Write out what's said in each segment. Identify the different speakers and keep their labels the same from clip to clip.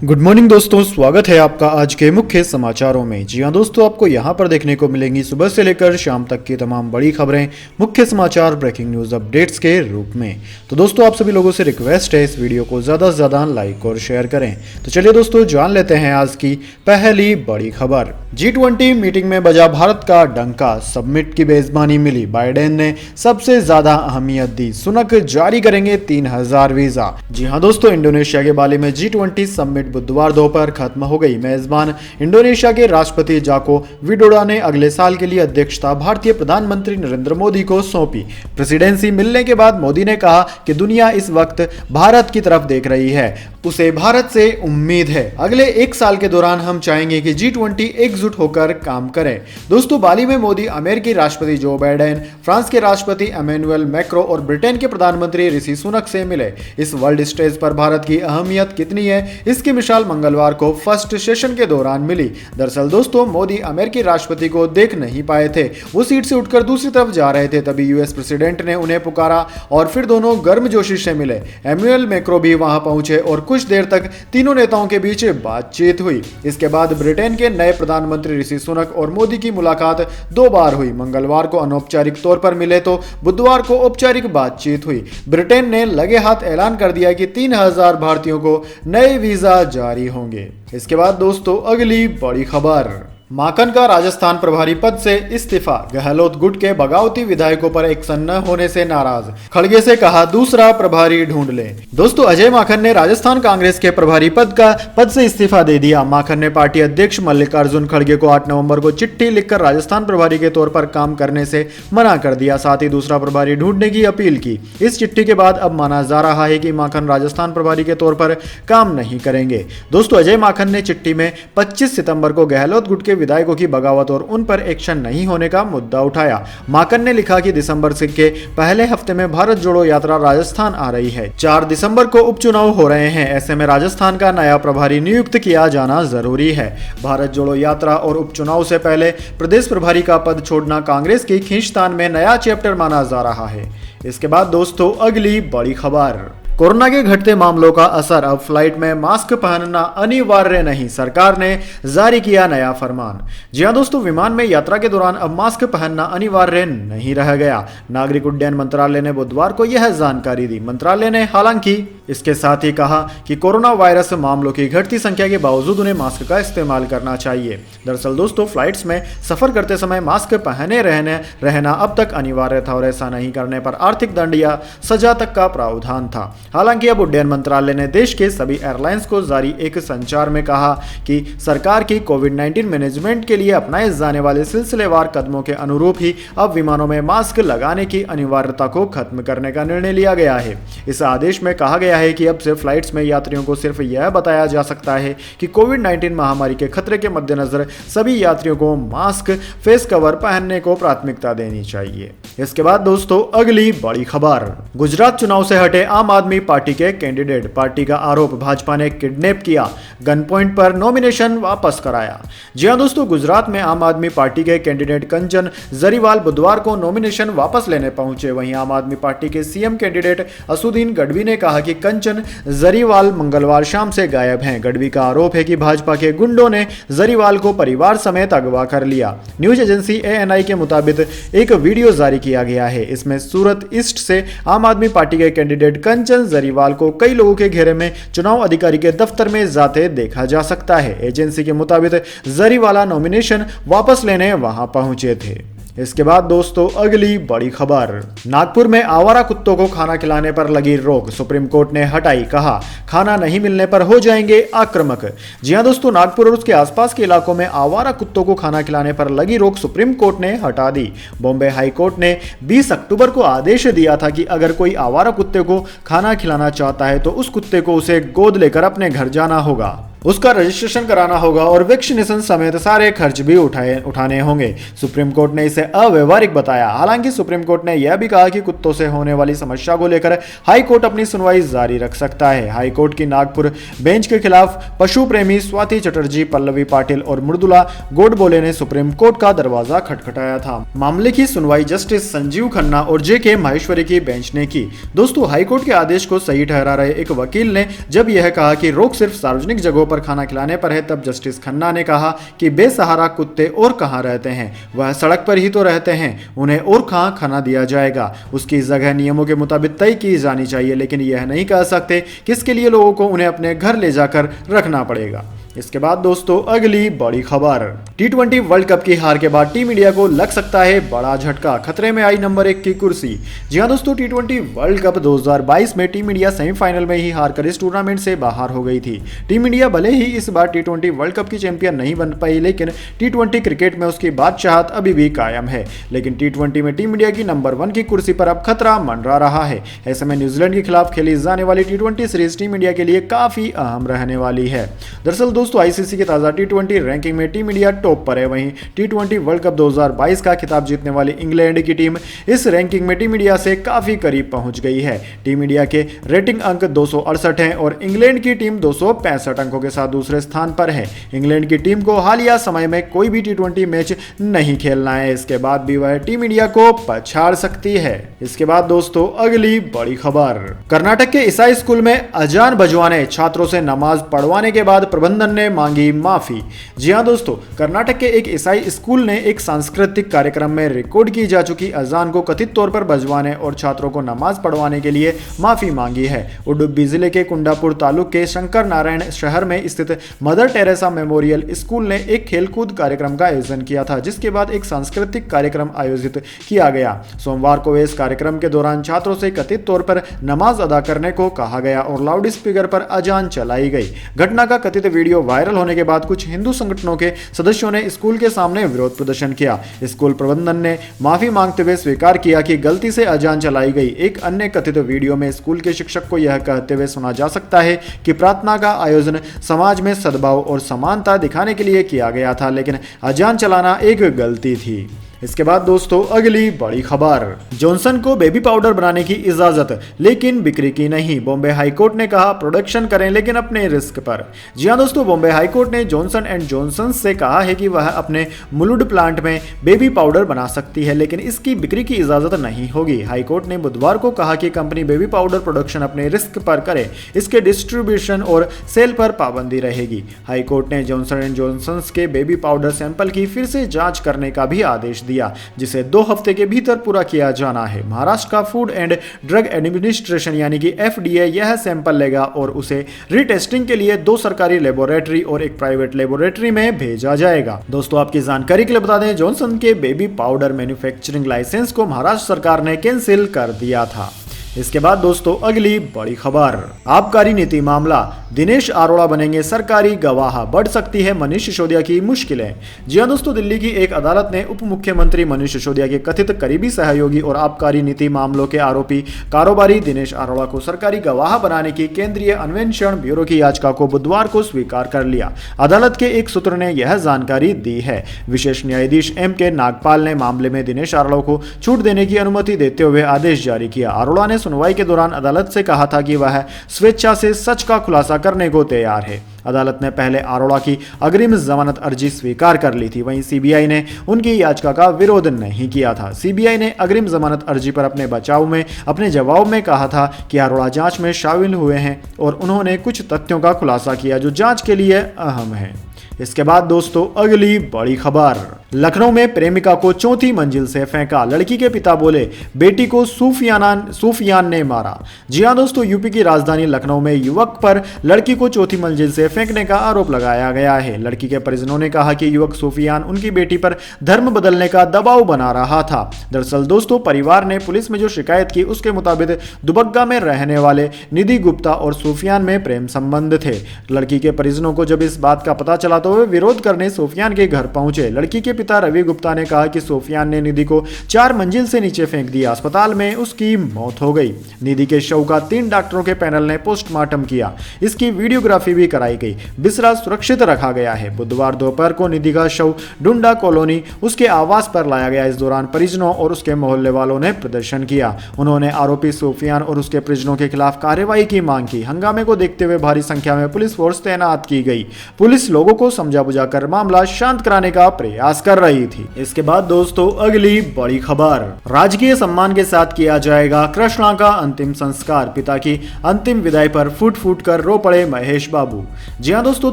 Speaker 1: Good morning दोस्तों, स्वागत है आपका आज के मुख्य समाचारों में। जी हाँ दोस्तों, आपको यहाँ पर देखने को मिलेंगी सुबह से लेकर शाम तक की तमाम बड़ी खबरें, मुख्य समाचार, ब्रेकिंग न्यूज़ अपडेट्स के रूप में। तो दोस्तों, आप सभी लोगों से रिक्वेस्ट है इस वीडियो को ज़्यादा से ज़्यादा लाइक और शेयर करें। तो चलिए दोस्तों, जान लेते हैं आज की पहली बड़ी खबर। G20 मीटिंग में बजा भारत का डंका, समिट की मेजबानी मिली, बाइडेन ने सबसे ज्यादा अहमियत दी, सुनक जारी करेंगे 3000 वीजा। जी हाँ दोस्तों, इंडोनेशिया के बाली में G20 समिट बुधवार दोपहर खत्म हो गई। मेजबान इंडोनेशिया के राष्ट्रपति जाको विडोडो ने अगले साल के लिए अध्यक्षता भारतीय प्रधानमंत्री नरेंद्र मोदी को सौंपी। प्रेसिडेंसी मिलने के बाद मोदी ने कहा कि दुनिया इस वक्त भारत की तरफ देख रही है, उसे भारत से उम्मीद है। अगले एक साल के दौरान हम चाहेंगे कि G20 एकजुट होकर काम करें। दोस्तों, बाली में मोदी अमेरिकी राष्ट्रपति जो बाइडेन, फ्रांस के राष्ट्रपति इमैनुअल मैक्रों और ब्रिटेन के प्रधानमंत्री ऋषि सुनक से मिले। इस वर्ल्ड स्टेज पर भारत की अहमियत कितनी है, इसकी मिसाल मंगलवार को फर्स्ट सेशन के दौरान मिली। दरअसल दोस्तों, मोदी अमेरिकी राष्ट्रपति को देख नहीं पाए थे, वो सीट से उठकर दूसरी तरफ जा रहे थे, तभी यूएस प्रेसिडेंट ने उन्हें पुकारा और फिर दोनों गर्मजोशी से मिले। इमैनुअल मैक्रों भी वहां पहुंचे और कुछ देर तक तीनों नेताओं के बीच बातचीत हुई। इसके बाद ब्रिटेन के नए प्रधानमंत्री ऋषि सुनक और मोदी की मुलाकात 2 बार हुई। मंगलवार को अनौपचारिक तौर पर मिले तो बुधवार को औपचारिक बातचीत हुई। ब्रिटेन ने लगे हाथ ऐलान कर दिया कि 3000 भारतीयों को नए वीजा जारी होंगे। इसके बाद दोस्तों, अगली बड़ी खबर। माकन का राजस्थान प्रभारी पद से इस्तीफा, गहलोत गुट के बगावती विधायकों पर एक्शन न होने से नाराज, खड़गे से कहा दूसरा प्रभारी ढूंढ ले। दोस्तों, अजय माकन ने राजस्थान कांग्रेस के प्रभारी पद से इस्तीफा दे दिया। माकन ने पार्टी अध्यक्ष मल्लिकार्जुन खड़गे को 8 नवंबर को चिट्ठी लिखकर राजस्थान प्रभारी के तौर पर काम करने से मना कर दिया, साथ ही दूसरा प्रभारी ढूंढने की अपील की। इस चिट्ठी के बाद अब माना जा रहा है कि माकन राजस्थान प्रभारी के तौर पर काम नहीं करेंगे। दोस्तों, अजय माकन ने चिट्ठी में 25 सितंबर को गहलोत गुट के विधायकों की बगावत और उन पर एक्शन नहीं होने का मुद्दा उठाया। माकन ने लिखा कि दिसंबर के पहले हफ्ते में भारत जोड़ो यात्रा राजस्थान आ रही है। 4 दिसंबर को उपचुनाव हो रहे हैं, ऐसे में राजस्थान का नया प्रभारी नियुक्त किया जाना जरूरी है। भारत जोड़ो यात्रा और उपचुनाव से पहले प्रदेश प्रभारी का पद छोड़ना कांग्रेस की खींचतान में नया चैप्टर माना जा रहा है। इसके बाद दोस्तों, अगली बड़ी खबर। कोरोना के घटते मामलों का असर, अब फ्लाइट में मास्क पहनना अनिवार्य नहीं, सरकार ने जारी किया नया फरमान। जी हां दोस्तों, विमान में यात्रा के दौरान अब मास्क पहनना अनिवार्य नहीं रह गया। नागरिक उड्डयन मंत्रालय ने बुधवार को यह जानकारी दी। मंत्रालय ने हालांकि इसके साथ ही कहा कि कोरोना वायरस मामलों की घटती संख्या के बावजूद उन्हें मास्क का इस्तेमाल करना चाहिए। दरअसल दोस्तों, फ्लाइट्स में सफर करते समय मास्क पहने रहना अब तक अनिवार्य था और ऐसा नहीं करने पर आर्थिक दंड या सजा तक का प्रावधान था। हालांकि अब उड्डयन मंत्रालय ने देश के सभी एयरलाइंस को जारी एक संचार में कहा कि सरकार की कोविड-19 मैनेजमेंट के लिए अपनाए जाने वाले सिलसिलेवार कदमों के अनुरूप ही अब विमानों में मास्क लगाने की अनिवार्यता को खत्म करने का निर्णय लिया गया है। इस आदेश में कहा गया है कि अब से फ्लाइट्स में यात्रियों को सिर्फ यह बताया जा सकता है कि कोविड-19 महामारी के खतरे के मद्देनजर सभी यात्रियों को मास्क, फेस कवर पहनने को प्राथमिकता देनी चाहिए। इसके बाद दोस्तों, अगली बड़ी खबर। गुजरात चुनाव से हटे आम आदमी पार्टी के कैंडिडेट, पार्टी का आरोप, भाजपा ने किडनैप किया, गन पॉइंट पर नॉमिनेशन वापस कराया। जी हां दोस्तों, गुजरात में आम आदमी पार्टी के कैंडिडेट कंचन जरीवाल बुधवार को नॉमिनेशन वापस लेने पहुंचे। वहीं आम आदमी पार्टी के सीएम कैंडिडेट असुद्दीन गढ़वी ने कहा कि कंचन जरीवाल मंगलवार शाम से गायब हैं। गढ़वी का आरोप है कि भाजपा के गुंडों ने जरीवाल को परिवार समेत अगवा कर लिया। न्यूज एजेंसी ANI के मुताबिक एक वीडियो जारी किया गया है। इसमें सूरत ईस्ट से आम आदमी पार्टी के कैंडिडेट कंचन जरीवाल को कई लोगों के घेरे में चुनाव अधिकारी के दफ्तर में जाते देखा जा सकता है। एजेंसी के मुताबिक जरीवाला नॉमिनेशन वापस लेने वहां पहुंचे थे। इसके बाद दोस्तों, अगली बड़ी खबर। नागपुर में आवारा कुत्तों को खाना खिलाने पर लगी रोक, सुप्रीम कोर्ट ने हटाई, कहा खाना नहीं मिलने पर हो जाएंगे आक्रामक। जी हां दोस्तों, नागपुर और उसके आसपास के इलाकों में आवारा कुत्तों को खाना खिलाने पर लगी रोक सुप्रीम कोर्ट ने हटा दी। बॉम्बे हाई कोर्ट ने 20 अक्टूबर को आदेश दिया था कि अगर कोई आवारा कुत्ते को खाना खिलाना चाहता है तो उस कुत्ते को उसे गोद लेकर अपने घर जाना होगा, उसका रजिस्ट्रेशन कराना होगा और वैक्सीनेशन समेत सारे खर्च भी उठाने होंगे। सुप्रीम कोर्ट ने इसे अव्यवहारिक बताया। हालांकि सुप्रीम कोर्ट ने यह भी कहा कि कुत्तों से होने वाली समस्या को लेकर हाई कोर्ट अपनी सुनवाई जारी रख सकता है। हाई कोर्ट की नागपुर बेंच के खिलाफ पशु प्रेमी स्वाति चटर्जी, पल्लवी पाटिल और मृदुला गोडबोले ने सुप्रीम कोर्ट का दरवाजा खटखटाया था। मामले की सुनवाई जस्टिस संजीव खन्ना और JK माहेश्वरी की बेंच ने की। दोस्तों, हाई कोर्ट के आदेश को सही ठहरा रहे एक वकील ने जब यह कहा कि रोक सिर्फ सार्वजनिक जगहों पर खाना खिलाने पर है, तब जस्टिस खन्ना ने कहा कि बेसहारा कुत्ते और कहाँ रहते हैं, वह सड़क पर ही तो रहते हैं, उन्हें और कहाँ खाना दिया जाएगा। उसकी जगह नियमों के मुताबिक तय की जानी चाहिए, लेकिन यह नहीं कह सकते कि इसके लिए लोगों को उन्हें अपने घर ले जाकर रखना पड़ेगा। इसके बाद दोस्तों अगली बड़ी खबर, टी20 वर्ल्ड कप की हार के बाद टीम इंडिया को लग सकता है बड़ा झटका, खतरे में आई नंबर 1 की कुर्सी। जी हां दोस्तों, टी20 वर्ल्ड कप 2022 में टीम इंडिया सेमीफाइनल में ही हारकर इस टूर्नामेंट से बाहर हो गई थी। टीम इंडिया भले ही इस बार टी20 वर्ल्ड कप की चैंपियन नहीं बन पाई, लेकिन टी20 क्रिकेट में उसकी बादशाहत अभी भी कायम है। लेकिन टी20 में टीम इंडिया की नंबर 1 की कुर्सी पर अब खतरा मंडरा रहा है। ऐसे में न्यूजीलैंड के खिलाफ खेली जाने वाली टी20 सीरीज टीम इंडिया के लिए काफी अहम रहने वाली है। दरअसल दोस्तों आईसीसी की ताजा टी20 रैंकिंग में टीम इंडिया टॉप पर है। वहीं टी20 वर्ल्ड कप 2022 का खिताब जीतने वाली इंग्लैंड की टीम इस रैंकिंग में टीम इंडिया से काफी करीब पहुंच गई है। टीम इंडिया के रेटिंग अंक 268 हैं और इंग्लैंड की टीम 265 अंकों के साथ दूसरे स्थान पर है। इंग्लैंड की टीम को हालिया समय में कोई भी टी20 मैच नहीं खेलना है, इसके बाद भी वह टीम इंडिया को पछाड़ सकती है। इसके बाद दोस्तों अगली बड़ी खबर, कर्नाटक के ईसाई स्कूल में अजान बजवाने छात्रों से नमाज पढ़वाने के बाद प्रबंधन ने मांगी माफी। जी हां दोस्तों, कर्नाटक के एक ईसाई स्कूल ने एक सांस्कृतिक कार्यक्रम में रिकॉर्ड की जा चुकी अजान को कथित तौर पर बजवाने और छात्रों को नमाज पढ़वाने के लिए माफी मांगी है। उडुपी जिले के कुंडापुर तालुक के शंकर नारायण शहर में स्थित मदर टेरेसा मेमोरियल स्कूल ने एक खेलकूद कार्यक्रम का आयोजन किया था, जिसके बाद एक सांस्कृतिक कार्यक्रम आयोजित किया गया। सोमवार को इस कार्यक्रम के दौरान छात्रों से कथित तौर पर नमाज अदा करने को कहा गया और लाउड स्पीकर पर अजान चलाई गई। घटना का कथित वीडियो वायरल होने के बाद कुछ हिंदू संगठनों के सदस्यों ने स्कूल के सामने विरोध प्रदर्शन किया। स्कूल प्रबंधन ने माफी मांगते हुए स्वीकार किया कि गलती से अजान चलाई गई। एक अन्य कथित वीडियो में स्कूल के शिक्षक को यह कहते हुए सुना जा सकता है कि प्रार्थना का आयोजन समाज में सद्भाव और समानता दिखाने के लिए किया गया था, लेकिन अजान चलाना एक गलती थी। इसके बाद दोस्तों अगली बड़ी खबर, जॉनसन को बेबी पाउडर बनाने की इजाजत लेकिन बिक्री की नहीं। बॉम्बे हाईकोर्ट ने कहा प्रोडक्शन करें लेकिन अपने रिस्क पर। जी हां दोस्तों, बॉम्बे हाईकोर्ट ने जॉनसन एंड जॉनसन से कहा है कि वह अपने मुलुंड प्लांट में बेबी पाउडर बना सकती है, लेकिन इसकी बिक्री की इजाजत नहीं होगी। हाईकोर्ट ने बुधवार को कहा कि कंपनी बेबी पाउडर प्रोडक्शन अपने रिस्क पर करे, इसके डिस्ट्रीब्यूशन और सेल पर पाबंदी रहेगी। हाईकोर्ट ने जॉनसन एंड जॉनसन के बेबी पाउडर सैंपल की फिर से जांच करने का भी आदेश दिया, जिसे 2 हफ्ते के भीतर पूरा किया जाना है। महाराष्ट्र का फूड एंड ड्रग एडमिनिस्ट्रेशन यानी कि एफडीए यह सैंपल लेगा और उसे रीटेस्टिंग के लिए 2 सरकारी लेबोरेटरी और एक प्राइवेट लेबोरेटरी में भेजा जाएगा। दोस्तों आपकी जानकारी के लिए बता दें, जॉनसन के बेबी पाउडर मैन्युफैक्चरिंग लाइसेंस को महाराष्ट्र सरकार ने कैंसिल कर दिया था। इसके बाद दोस्तों अगली बड़ी खबर, आबकारी नीति मामला, दिनेश अरोड़ा बनेंगे सरकारी गवाह, बढ़ सकती है मनीष सिसोदिया की मुश्किलें। जी हां दोस्तों, दिल्ली की एक अदालत ने उप मुख्यमंत्री मनीष सिसोदिया के कथित करीबी सहयोगी और आबकारी नीति मामलों के आरोपी कारोबारी दिनेश अरोड़ा को सरकारी गवाह बनाने की केंद्रीय अन्वेषण ब्यूरो की याचिका को बुधवार को स्वीकार कर लिया। अदालत के एक सूत्र ने यह जानकारी दी है। विशेष न्यायाधीश M.K. नागपाल ने मामले में दिनेश अरोड़ा को छूट देने की अनुमति देते हुए आदेश जारी किया। अरोड़ा ने सुनवाई के दौरान अदालत से कहा था कि वह स्वेच्छा से सच का खुलासा करने को तैयार है। अदालत ने पहले अरोड़ा की अग्रिम जमानत अर्जी स्वीकार कर ली थी। वहीं सीबीआई ने उनकी याचिका का विरोध नहीं किया था। सीबीआई ने अग्रिम जमानत अर्जी पर अपने जवाब में कहा था कि अरोड़ा जांच में शामिल हुए हैं और उन्होंने कुछ तथ्यों का खुलासा किया जो जांच के लिए अहम है। इसके बाद दोस्तों अगली बड़ी खबर, लखनऊ में प्रेमिका को चौथी मंजिल से फेंका, लड़की के पिता बोले बेटी को सूफियान ने मारा। जी हां दोस्तों, यूपी की राजधानी लखनऊ में युवक पर लड़की को चौथी मंजिल से फेंकने का आरोप लगाया गया है। लड़की के परिजनों ने कहा कि युवक सूफियान उनकी बेटी पर धर्म बदलने का दबाव बना रहा था। दरअसल दोस्तों, परिवार ने पुलिस में जो शिकायत की उसके मुताबिक दुबग्गा में रहने वाले निधि गुप्ता और सूफियान में प्रेम संबंध थे। लड़की के परिजनों को जब इस बात का पता चला तो वे विरोध करने सूफियान के घर पहुंचे। लड़की के पिता रवि गुप्ता ने कहा कि सूफियान ने निधि को 4 मंजिल से नीचे फेंक दिया। अस्पताल में उसकी मौत हो गई। निधि के शव का 3 डॉक्टरों के पैनल ने पोस्टमार्टम किया। इसकी वीडियोग्राफी भी कराई गई। बिस्तरा सुरक्षित रखा गया है। बुधवार दोपहर को निधि का शव डुंडा कॉलोनी उसके आवास पर लाया गया। इस दौरान परिजनों और उसके मोहल्ले वालों ने प्रदर्शन किया। उन्होंने आरोपी सूफियान और उसके परिजनों के खिलाफ कार्रवाई की मांग की। हंगामे को देखते हुए भारी संख्या में पुलिस फोर्स तैनात की गई। पुलिस लोगों को समझा बुझाकर मामला शांत कराने का प्रयास कर कर रही थी। इसके बाद दोस्तों अगली बड़ी खबर, राजकीय सम्मान के साथ किया जाएगा कृष्णा का अंतिम संस्कार। पिता की अंतिम विदाई पर फूट फूट कर रो पड़े महेश बाबू। जी हां दोस्तों,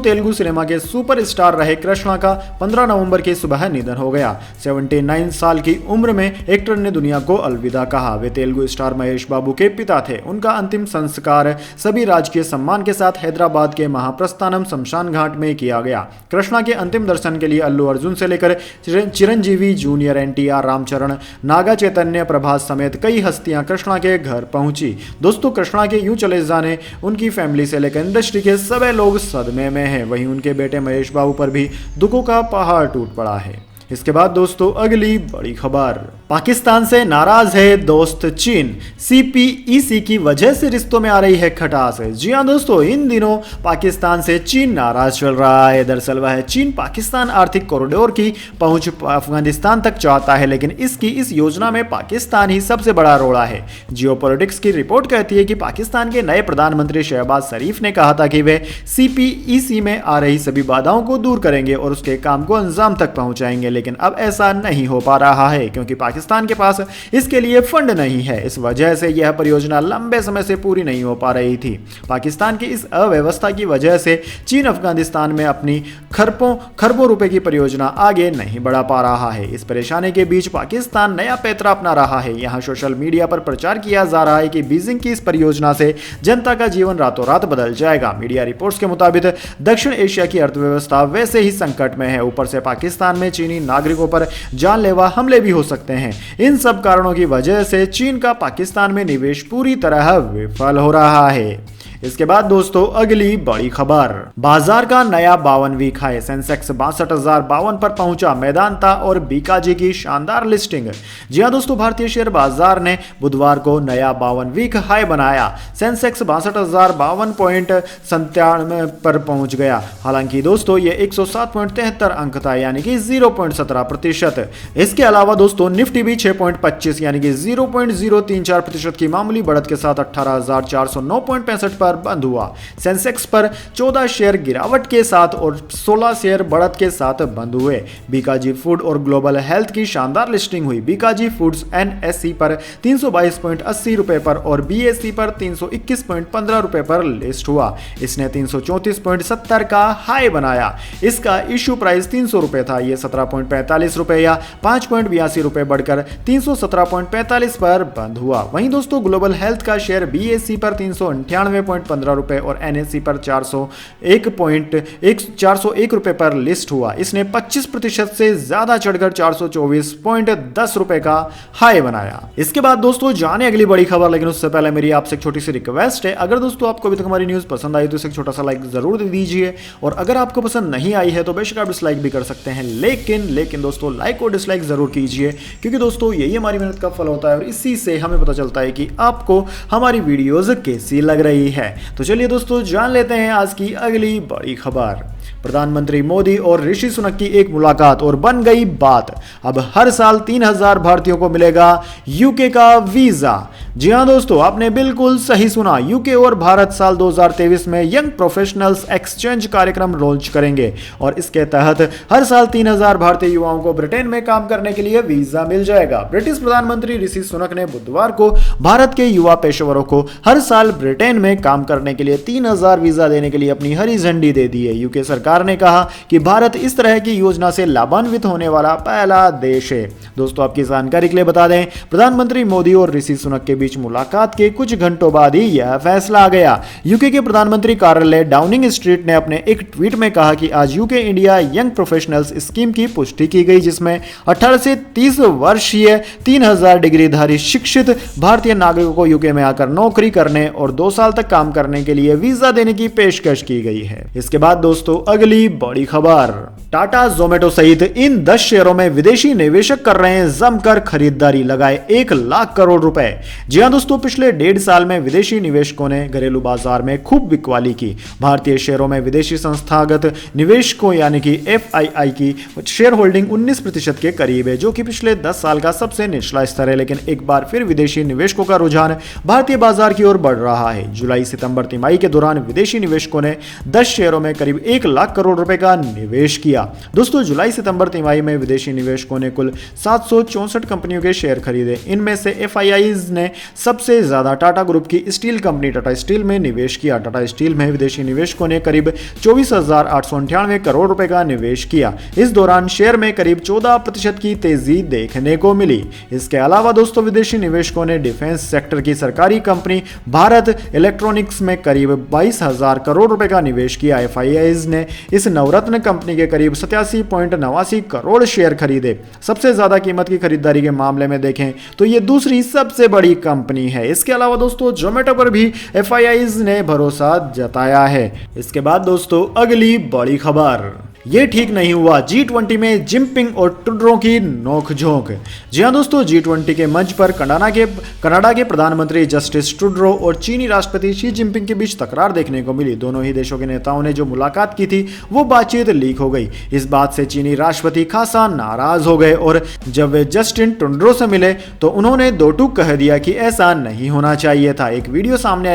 Speaker 1: तेलुगु सिनेमा के सुपरस्टार रहे कृष्णा का 15 नवंबर की सुबह निधन हो गया। 79 साल की उम्र में एक्टर ने दुनिया को अलविदा कहा। वे तेलुगु स्टार महेश बाबू के पिता थे। उनका अंतिम संस्कार सभी राजकीय सम्मान के साथ हैदराबाद के महाप्रस्थानम शमशान घाट में किया गया। कृष्णा के अंतिम दर्शन के लिए अल्लू अर्जुन से लेकर चिरंजीवी जूनियर, एनटीआर, रामचरण, नागा चैतन्य, प्रभास समेत कई हस्तियां कृष्णा के घर पहुंची। दोस्तों, कृष्णा के यूं चले जाने उनकी फैमिली से लेकर इंडस्ट्री के सभी लोग सदमे में हैं। वहीं उनके बेटे महेश बाबू पर भी दुखों का पहाड़ टूट पड़ा है। इसके बाद दोस्तों अगली बड़ी खबर, पाकिस्तान से नाराज है दोस्त चीन। सीपीईसी की वजह से रिश्तों में आ रही है खटास। जी हां दोस्तों, इन दिनों पाकिस्तान से चीन नाराज चल रहा है। दरअसल वह चीन पाकिस्तान आर्थिक कॉरिडोर की पहुंच अफगानिस्तान तक चाहता है, लेकिन इसकी इस योजना में पाकिस्तान ही सबसे बड़ा रोड़ा है। जियोपॉलिटिक्स की रिपोर्ट कहती है कि पाकिस्तान के नए प्रधानमंत्री शहबाज शरीफ ने कहा था कि वे सीपीईसी में आ रही सभी बाधाओं को दूर करेंगे और उसके काम को अंजाम तक पहुंचाएंगे, लेकिन अब ऐसा नहीं हो पा रहा है क्योंकि पाकिस्तान के पास इसके लिए फंड नहीं है। इस वजह से यह परियोजना लंबे समय से पूरी नहीं हो पा रही थी। पाकिस्तान की इस अव्यवस्था की वजह से चीन अफगानिस्तान में अपनी खरबों रुपए की परियोजना आगे नहीं बढ़ा पा रहा है। इस परेशानी के बीच पाकिस्तान नया पैंतरा अपना रहा है। यहां सोशल मीडिया पर प्रचार किया जा रहा है कि बीजिंग की इस परियोजना से जनता का जीवन रातों रात बदल जाएगा। मीडिया रिपोर्ट्स के मुताबिक दक्षिण एशिया की अर्थव्यवस्था वैसे ही संकट में है। ऊपर से पाकिस्तान में चीनी नागरिकों पर जानलेवा हमले भी हो सकते हैं। इन सब कारणों की वजह से चीन का पाकिस्तान में निवेश पूरी तरह विफल हो रहा है। इसके बाद दोस्तों अगली बड़ी खबर, बाजार का नया 52 वीक हाई। सेंसेक्स 62,052 पर पहुंचा। मैदानता और बीकाजी की शानदार लिस्टिंग। जी हां दोस्तों, भारतीय शेयर बाजार ने बुधवार को नया 52 वीक हाई बनाया। सेंसेक्स 62,052.97 पर पहुंच गया। हालांकि दोस्तों ये 107.73 अंक था, यानी कि 0.17%। इसके अलावा दोस्तों निफ्टी भी 6.25 यानी कि 0.034% की मामूली बढ़त के साथ 18,409.65 पर बंद हुआ। सेंसेक्स पर 14 शेयर गिरावट के साथ और 16 शेयर बढ़त के साथ बंद हुए। बीकाजी फूड और ग्लोबल हेल्थ की शानदार लिस्टिंग हुई। बीकाजी फूड्स एनएसई पर 322.80 रुपए पर और बीएसई पर 321.15 रुपए पर लिस्ट हुआ। इसने 334.70 का हाई बनाया। इसका इश्यू प्राइस 300 रुपए था। यह 17.45 रुपए या 5.82 रुपए बढ़कर 317.45 पर बंद हुआ। वहीं दोस्तों ग्लोबल हेल्थ का शेयर बीएसई पर 398.15 रुपए और एनएसई पर 401 रुपए पर लिस्ट हुआ। इसने 25% से ज्यादा चढ़कर 424.10 रुपए का हाई बनाया। इसके बाद दोस्तों जाने अगली बड़ी खबर, लेकिन उससे पहले मेरी आपसे एक छोटी सी रिक्वेस्ट है। अगर दोस्तों आपको अभी तक हमारी न्यूज पसंद आई तो इसे एक छोटा सा लाइक जरूर दे दीजिए, और अगर आपको पसंद नहीं आई है तो बेशक आप डिसलाइक भी कर सकते हैं, लेकिन दोस्तों लाइक और डिसलाइक जरूर कीजिए, क्योंकि दोस्तों यही हमारी मेहनत का फल होता है और इसी से हमें पता चलता है कि आपको हमारी वीडियोज कैसी लग रही है। तो चलिए दोस्तों जान लेते हैं आज की अगली बड़ी खबर। प्रधानमंत्री मोदी और ऋषि सुनक की एक मुलाकात और बन गई बात। अब हर साल 3,000 भारतीयों को मिलेगा यूके का वीजा। जी हां दोस्तों, आपने बिल्कुल सही सुना। यूके और भारत साल 2023 में यंग प्रोफेशनल्स एक्सचेंज कार्यक्रम लॉन्च करेंगे और इसके तहत हर साल 3,000 भारतीय युवाओं को ब्रिटेन में काम करने के लिए वीजा मिल जाएगा। ब्रिटिश प्रधानमंत्री ऋषि सुनक ने बुधवार को भारत के युवा पेशेवरों को हर साल ब्रिटेन में काम करने के लिए 3,000 वीजा देने के लिए अपनी हरी झंडी दे दी है। यूके सरकार ने कहा कि भारत इस तरह की योजना से लाभान्वित होने वाला पहला देश है। दोस्तों आपकी जानकारी के लिए बता दें, प्रधानमंत्री मोदी और ऋषि सुनक के बीच मुलाकात के कुछ घंटों बाद ही यह फैसला आ गया। यूके के प्रधानमंत्री कार्यालय डाउनिंग स्ट्रीट ने अपने एक ट्वीट में कहा कि आज UK India young professionals scheme की पुष्टि की गई, जिसमें 18 से 30 वर्षीय 3,000 डिग्रीधारी शिक्षित भारतीय नागरिकों को यूके में आकर नौकरी करने और 2 साल तक काम करने के लिए वीजा देने की पेशकश की गई है। इसके बाद दोस्तों अगली बड़ी खबर, टाटा, जोमेटो सहित इन 10 शेयरों में विदेशी निवेशक कर रहे हैं जमकर खरीदारी, लगाए 1 लाख करोड़ रुपए। जी हां दोस्तों, पिछले 1.5 साल में विदेशी निवेशकों ने घरेलू बाजार में खूब बिकवाली की। भारतीय शेयरों में विदेशी संस्थागत निवेशकों यानी कि FII की शेयर होल्डिंग 19% के करीब है, जो कि पिछले 10 साल का सबसे निचला स्तर है। लेकिन एक बार फिर विदेशी निवेशकों का रुझान भारतीय बाजार की ओर बढ़ रहा है। जुलाई सितंबर तिमाही के दौरान विदेशी निवेशकों ने 10 शेयरों में करीब 1 लाख करोड़ रुपए का निवेश किया। दोस्तों, जुलाई सितंबर तिमाही में विदेशी निवेशकों ने कुल 764 कंपनियों के शेयर खरीदे। इनमें से FIIs ने सबसे ज्यादा टाटा ग्रुप की स्टील कंपनी टाटा स्टील में निवेश किया। टाटा स्टील में विदेशी निवेशकों ने करीब 24,898 करोड़ रुपए का निवेश किया। इस दौरान शेयर में करीब 14% की तेजी देखने को मिली। इसके अलावा दोस्तों, विदेशी निवेशकों ने डिफेंस सेक्टर की सरकारी कंपनी भारत इलेक्ट्रॉनिक्स में करीब 22,000 करोड़ रुपए का निवेश किया। FIIs ने इस नवरत्न कंपनी के करीब 87.89 करोड़ शेयर खरीदे। सबसे ज्यादा कीमत की खरीदारी के मामले में देखें तो ये दूसरी सबसे बड़ी कंपनी है। इसके अलावा दोस्तों, जोमेटो पर भी FIIs ने भरोसा जताया है। इसके बाद दोस्तों, अगली बड़ी खबर, ये ठीक नहीं हुआ, G20 में जिनपिंग और ट्रूडो की नोकझोंक। जी हां दोस्तों, G20 के मंच पर कनाडा के प्रधानमंत्री जस्टिन ट्रूडो और चीनी राष्ट्रपति शी जिनपिंग के बीच तकरार देखने को मिली। दोनों ही देशों के नेताओं ने जो मुलाकात की थी वो बातचीत लीक हो गई। इस बात से चीनी राष्ट्रपति खासा नाराज हो गए और जब वे जस्टिन ट्रूडो से मिले तो उन्होंने दो टूक कह दिया कि ऐसा नहीं होना चाहिए था। एक वीडियो सामने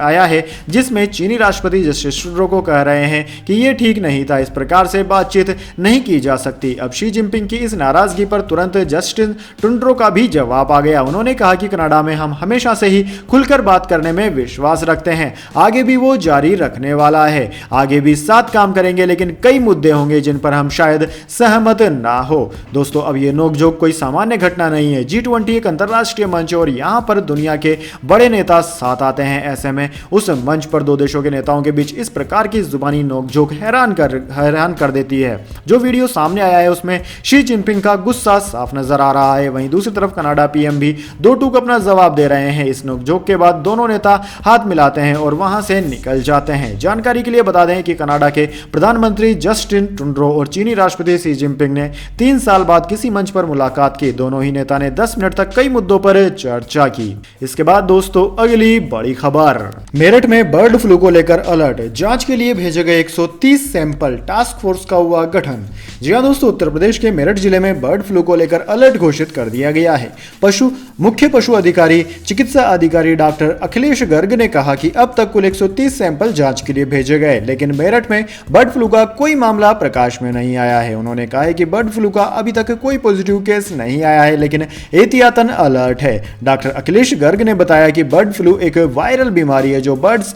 Speaker 1: आया है जिसमें चीनी राष्ट्रपति जस्टिन ट्रूडो को कह रहे हैं कि यह ठीक नहीं था, इस प्रकार से बातचीत नहीं की जा सकती। अब शी जिनपिंग की इस नाराजगी पर तुरंत जस्टिन ट्रूडो का भी जवाब आ गया। उन्होंने कहा कि कनाडा में हम हमेशा से ही खुलकर बात करने में विश्वास रखते हैं, आगे भी वो जारी रखने वाला है। आगे भी साथ काम करेंगे, लेकिन कई मुद्दे होंगे जिन पर हम शायद सहमत ना हो। दोस्तों, अब ये नोकझोंक कोई सामान्य घटना नहीं है। G20 एक अंतरराष्ट्रीय मंच है और यहाँ पर दुनिया के बड़े नेता साथ आते हैं। ऐसे में उस मंच पर दो देशों के नेताओं के बीच इस प्रकार की जुबानी नोकझोंक हैरान कर देती है। जो वीडियो सामने आया है उसमें शी जिनपिंग का गुस्सा साफ नजर आ रहा है। वहीं दूसरी तरफ कनाडा PM भी दो टूक अपना जवाब दे रहे हैं। इस नोकझोंक के बाद दोनों नेता हाथ मिलाते हैं और वहां से निकल जाते हैं। जानकारी के लिए बता दें कि कनाडा के प्रधानमंत्री जस्टिन ट्रूडो और चीनी राष्ट्रपति शी जिनपिंग ने 3 साल बाद किसी मंच पर मुलाकात की। दोनों ही नेता ने 10 मिनट तक कई मुद्दों पर चर्चा की। इसके बाद दोस्तों, अगली बड़ी खबर, मेरठ में बर्ड फ्लू को लेकर अलर्ट, जांच के लिए भेजे गए 130 सैंपल, टास्क फोर्स का हुआ गठन। जी हां दोस्तों, उत्तर प्रदेश के मेरठ जिले में बर्ड फ्लू को लेकर अलर्ट घोषित कर दिया गया है। मुख्य पशु अधिकारी चिकित्सा अधिकारी डॉक्टर अखिलेश गर्ग ने कहा कि अब तक कुल 130 सैंपल जांच के लिए भेजे गए, लेकिन मेरठ में बर्ड फ्लू का कोई मामला प्रकाश में नहीं आया है। उन्होंने कहा है कि बर्ड फ्लू का अभी तक कोई पॉजिटिव केस नहीं आया है, लेकिन एहतियातन अलर्ट है। डॉक्टर अखिलेश गर्ग ने बताया कि बर्ड फ्लू एक वायरल बीमारी है जो बर्ड्स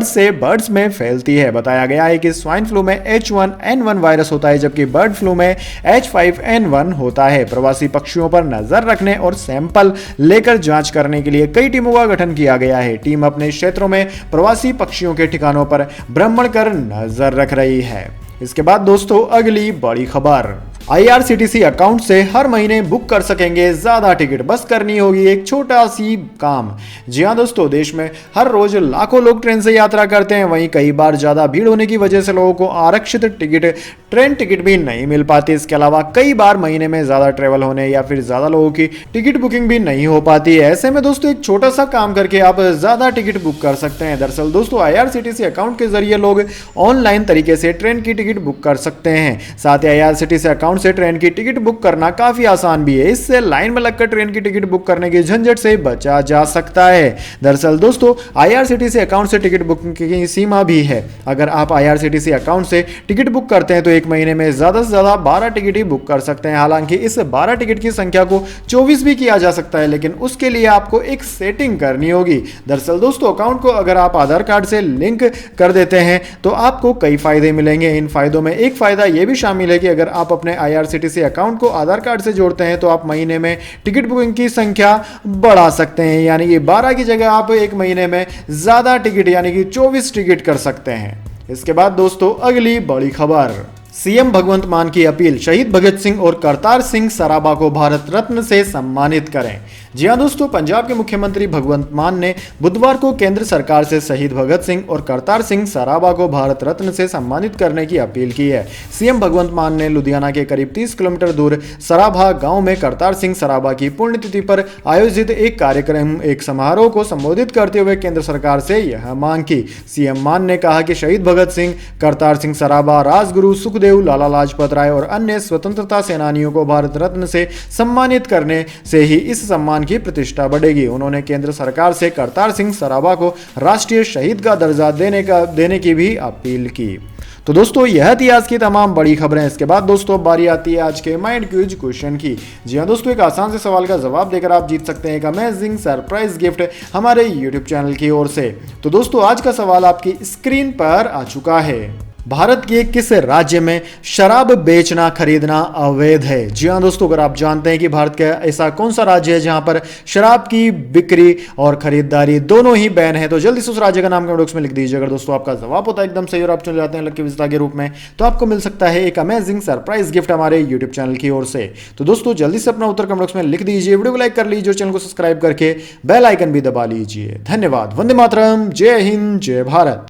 Speaker 1: से बर्ड्स में फैलती है। बताया गया है कि स्वाइन फ्लू में H1N1 वायरस होता है, जबकि बर्ड फ्लू में H5N1 होता है। प्रवासी पक्षियों पर नजर रखने और सैंपल लेकर जांच करने के लिए कई टीमों का गठन किया गया है। टीम अपने क्षेत्रों में प्रवासी पक्षियों के ठिकानों पर भ्रमण कर नजर रख रही है। इसके बाद दोस्तों, अगली बड़ी खबर, IRCTC अकाउंट से हर महीने बुक कर सकेंगे ज्यादा टिकट, बस करनी होगी एक छोटा सी काम। जी हां दोस्तों, देश में हर रोज लाखों लोग ट्रेन से यात्रा करते हैं। वहीं कई बार ज्यादा भीड़ होने की वजह से लोगों को आरक्षित ट्रेन टिकट भी नहीं मिल पाती। इसके अलावा कई बार महीने में ज्यादा ट्रेवल होने या फिर ज्यादा लोगों की टिकट बुकिंग भी नहीं हो पाती है। ऐसे में दोस्तों, एक छोटा सा काम करके आप ज्यादा टिकट बुक कर सकते हैं। दरअसल दोस्तों, IRCTC अकाउंट के जरिए लोग ऑनलाइन तरीके से ट्रेन की टिकट बुक कर सकते हैं। साथ ही IRCTC अकाउंट से ट्रेन की टिकट बुक करना काफी आसान भी है। इससे लाइन में लगकर ट्रेन की टिकट बुक करने की झंझट से बचा जा सकता है। दरअसल दोस्तों, IRCTC अकाउंट से टिकट बुकिंग की सीमा भी है। अगर आप IRCTC अकाउंट से टिकट बुक करते हैं तो एक महीने में ज्यादा से ज्यादा 12 टिकट ही बुक कर सकते हैं। हालांकि इस 12 टिकट की संख्या को 24 भी किया जा सकता है, लेकिन उसके लिए आपको एक सेटिंग करनी होगी। दरअसल दोस्तों, अकाउंट को अगर आप आधार कार्ड से लिंक कर देते हैं तो आपको कई फायदे मिलेंगे। इन फायदों में एक फायदा यह भी शामिल है कि अगर आप अपने IRCTC अकाउंट को आधार कार्ड से जोड़ते हैं तो आप महीने में टिकट बुकिंग की संख्या बढ़ा सकते हैं। यानी कि 12 की जगह आप एक महीने में ज्यादा टिकट यानी कि 24 टिकट कर सकते हैं। इसके बाद दोस्तों, अगली बड़ी खबर, सीएम भगवंत मान की अपील, शहीद भगत सिंह और करतार सिंह सराबा को भारत रत्न से सम्मानित करें। जी हां दोस्तों, पंजाब के मुख्यमंत्री भगवंत मान ने बुधवार को केंद्र सरकार से शहीद भगत सिंह और करतार सिंह सराबा को भारत रत्न से सम्मानित करने की अपील की है। सीएम भगवंत मान ने लुधियाना के करीब 30 किलोमीटर दूर सराभा गांव में करतार सिंह सराबा की पुण्यतिथि पर आयोजित एक समारोह को संबोधित करते हुए केंद्र सरकार से यह मांग की। सीएम मान ने कहा कि शहीद भगत सिंह, करतार सिंह सराबा, राजगुरु सुखदेव, लाला लाजपत राय और अन्य स्वतंत्रता सेनानियों को भारत रत्न से सम्मानित करने से ही इस सम्मान की प्रतिष्ठा बढ़ेगी। उन्होंने केंद्र सरकार से करतार सिंह सराबा को राष्ट्रीय शहीद का दर्जा देने की भी अपील की। तो दोस्तों, यह थी आज की तमाम बड़ी खबरें। इसके बाद दोस्तों बारी आती है आज के माइंड क्यूज क्वेश्चन की। जी हाँ दोस्तों, एक आसान से सवाल का जवाब देकर आप जीत सकते हैं एक अमेजिंग सरप्राइज गिफ्ट हमारे यूट्यूब चैनल की ओर से। तो दोस्तों, आज का सवाल आपकी स्क्रीन पर आ चुका है। भारत के किस राज्य में शराब बेचना खरीदना अवैध है? जी हाँ दोस्तों, अगर आप जानते हैं कि भारत का ऐसा कौन सा राज्य है जहां पर शराब की बिक्री और खरीदारी दोनों ही बैन है, तो जल्दी से उस राज्य का नाम कमेंट बॉक्स में लिख दीजिए। अगर दोस्तों आपका जवाब होता है एकदम सही और आप चले जाते हैं लकी विजेता के रूप में, तो आपको मिल सकता है एक अमेजिंग सरप्राइज गिफ्ट हमारे यूट्यूब चैनल की ओर से। तो दोस्तों जल्दी से अपना उत्तर कमेंट बॉक्स में लिख दीजिए, वीडियो को लाइक कर लीजिए, चैनल को सब्सक्राइब करके बेल आइकन भी दबा लीजिए। धन्यवाद। वंदे मातरम। जय हिंद, जय भारत।